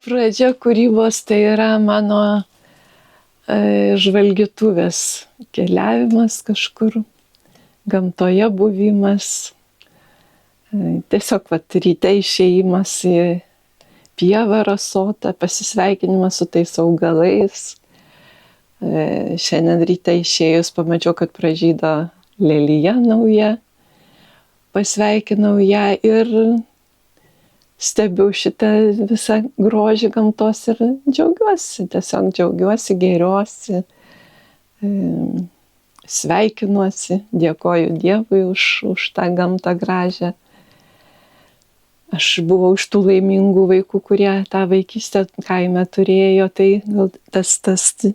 Pradžia kūrybos tai yra mano žvalgytuvės keliavimas kažkur, gamtoje buvimas, tiesiog ryte išėjimas į pievą rasotą, pasisveikinimas su tais augalais. Šiandien ryte išėjus pamačiau, kad pražydo lelija nauja, pasveikinau ją ir stebiu šitą visą grožį gamtos ir džiaugiuosi, tiesiog džiaugiuosi, gėriuosi, sveikinuosi, dėkoju Dievui už tą gamtą gražią. Aš buvau iš tų laimingų vaikų, kurie tą vaikystę kaime turėjo, tai gal tas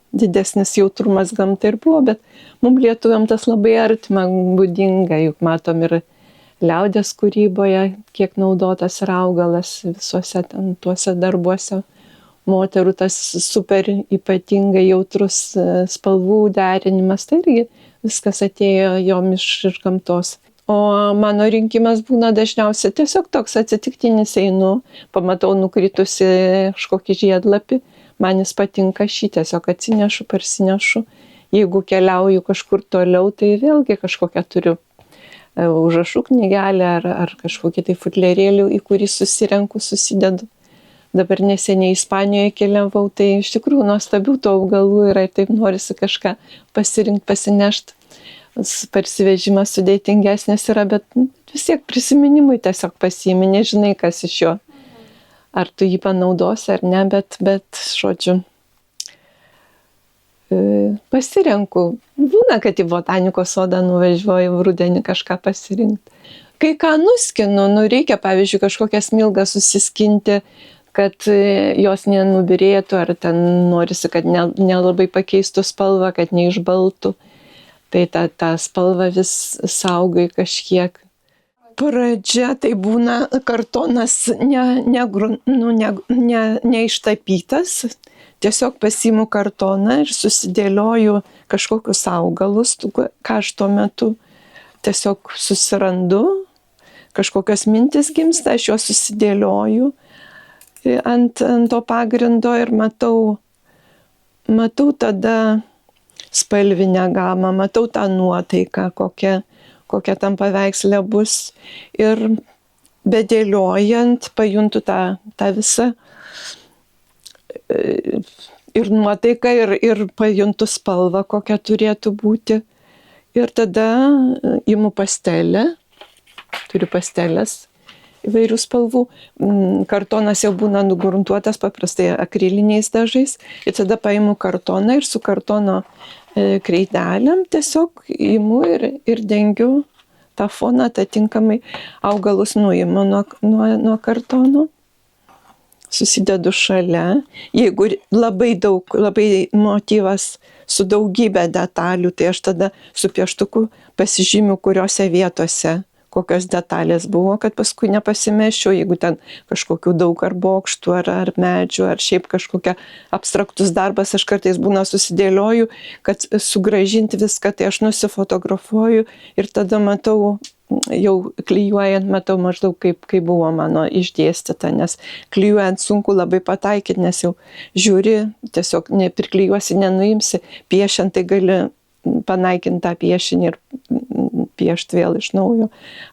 didesnis jautrumas gamtai ir buvo, bet mums lietuviam tas labai artima, būdinga, juk matom ir liaudies kūryboje, kiek naudotas yra augalas visuose ten tuose darbuose. Moterų tas super ypatingai jautrus spalvų derinimas, tai irgi viskas atėjo jom iš gamtos. O mano rinkimas būna dažniausiai tiesiog toks atsitiktinis, einu, pamatau nukritusi kažkokį žiedlapį, man jis patinka, šį tiesiog atsinešu, parsinešu. Jeigu keliauju kažkur toliau, tai vėlgi kažkokią turiu užrašų knygelę ar kažkokį tai futlerėlį, į kurį susirenku, susidedu. Dabar neseniai Ispanijoje keliavau, tai iš tikrųjų nuostabių tų augalų yra ir taip norisi kažką pasirinkti, pasinešti. Parsivežimas sudėtingesnis yra, bet vis tiek prisiminimui tiesiog pasiimi, nežinai, kas iš jo. Ar tu jį panaudosi ar ne, bet žodžiu, pasirenku. Būna, kad į botanikos sodą nuvažiuoju rudenį kažką pasirinkti. Kai ką nuskinu, reikia, pavyzdžiui, kažkokią smilgą susiskinti, kad jos nenubirėtų, ar ten norisi, kad nelabai pakeistų spalvą, kad neišbaltų. Tai tą spalvą vis saugai kažkiek. Pradžia tai būna kartonas neištapytas. Tiesiog pasiimu kartoną ir susidėlioju kažkokius augalus, ką aš tuo metu tiesiog susirandu. Kažkokios mintis gimsta, aš juos susidėlioju ant to pagrindo ir matau tada spalvinę gamą, matau tą nuotaiką, kokia tam paveiksle bus. Ir bedėliojant pajuntu tą visą ir nuotaiką, ir pajuntu spalvą, kokia turėtų būti. Ir tada imu pastelę, turiu pastelės įvairių spalvų. Kartonas jau būna nugruntuotas paprastai akriliniais dažais. Ir tada paimu kartoną ir su kartono kreidelėm tiesiog imu ir dengiu tą foną, atitinkamai augalus nuimu nuo kartono, susidedu šalia. Jeigu labai motyvas su daugybė detalių, tai aš tada su pieštuku pasižymiu, kuriuose vietose kokios detalės buvo, kad paskui nepasimesčiau, jeigu ten kažkokių daug ar bokštų, ar medžių, ar šiaip kažkokia abstraktus darbas, aš kartais būna susidėlioju, kad sugrąžinti viską, tai aš nusifotografuoju ir tada matau, jau klijuojant, matau maždaug kaip buvo mano išdėstyta, nes klijuojant sunku labai pataikyti, nes jau žiūri, tiesiog nepriklijuosi, nenuimsi, piešiant tai gali panaikinti tą piešinį ir piešti vėl iš naujo,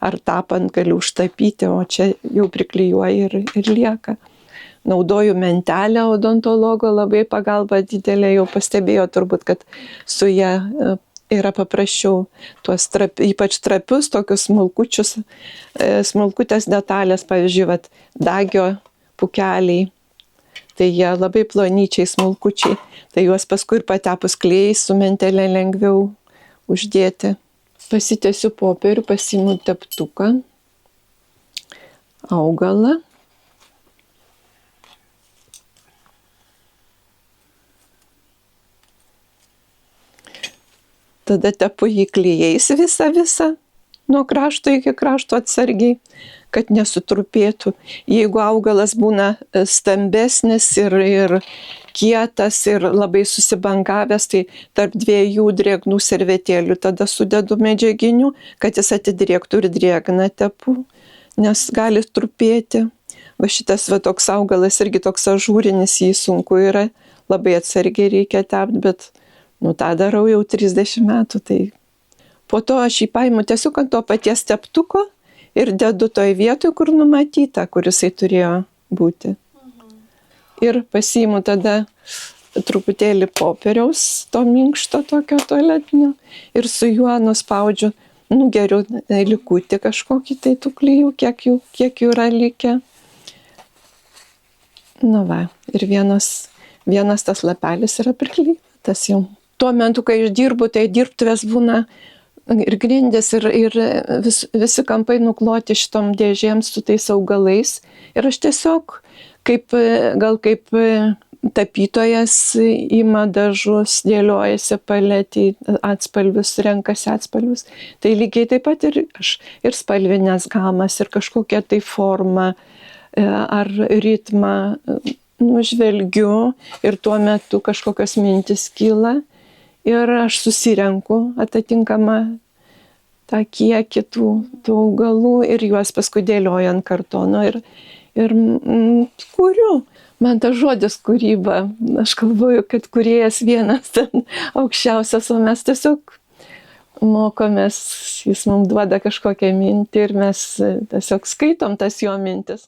ar tapant gali užtapyti, o čia jau priklijuoji ir lieka. Naudoju mentelę odontologo, labai pagalba didelė, jau pastebėjo turbūt, kad su ja yra paprasčiau tuos ypač trapius, tokius smulkutės detalės, pavyzdžiui, dagio pūkeliai, tai jie labai plonyčiai, smulkučiai, tai juos paskui ir patepus klijais su mentelė lengviau uždėti. Pasitiesiu popierių, pasiimu teptuką, augalą. Tada tepu jį klijais visą, nuo krašto iki krašto atsargiai, kad nesutrupėtų. Jeigu augalas būna stambesnis ir kietas ir labai susibangavęs, tai tarp dviejų drėgnų servetėlių tada sudedu medžiaginių, kad jis atidrėktų ir drėgną tepu, nes gali trupėti. va šitas va toks augalas irgi toks ažūrinis, jį sunku yra, labai atsargiai reikia tept, bet nu tą darau jau 30 metų, tai po to aš jį paimu tiesiog ant to paties teptuko ir dedu toj vietoj, kur numatyta, kur jisai turėjo būti. Ir pasiimu tada truputėlį popieriaus, to minkšto tokio tualetinio, ir su juo nuspaudžiu, nugeriu likutį kažkokį tai tų klijų, kiek jų yra likę. Nu va, ir vienas tas lapelis yra priklytas jau. Tuo metu, kai aš dirbu, tai dirbtuvės būna ir grindys, ir visi kampai nukloti šitom dėžėm su tais augalais. Ir aš tiesiog gal kaip tapytojas ima dažus, dėliojasi paletį, atspalvius, renkasi atspalvius. Tai lygiai taip pat ir aš ir spalvinės gamas, ir kažkokią tai formą ar ritmą nužvelgiu, ir tuo metu kažkokios mintis kyla. Ir aš susirenku atitinkamą tą kiekį tų augalų ir juos paskui dėlioju ant kartono ir kuriu. Man tas žodis kūryba, aš galvoju, kad kūrėjas vienas ten aukščiausias, o mes tiesiog mokomės, jis mums duoda kažkokią mintį ir mes tiesiog skaitom tas jo mintis.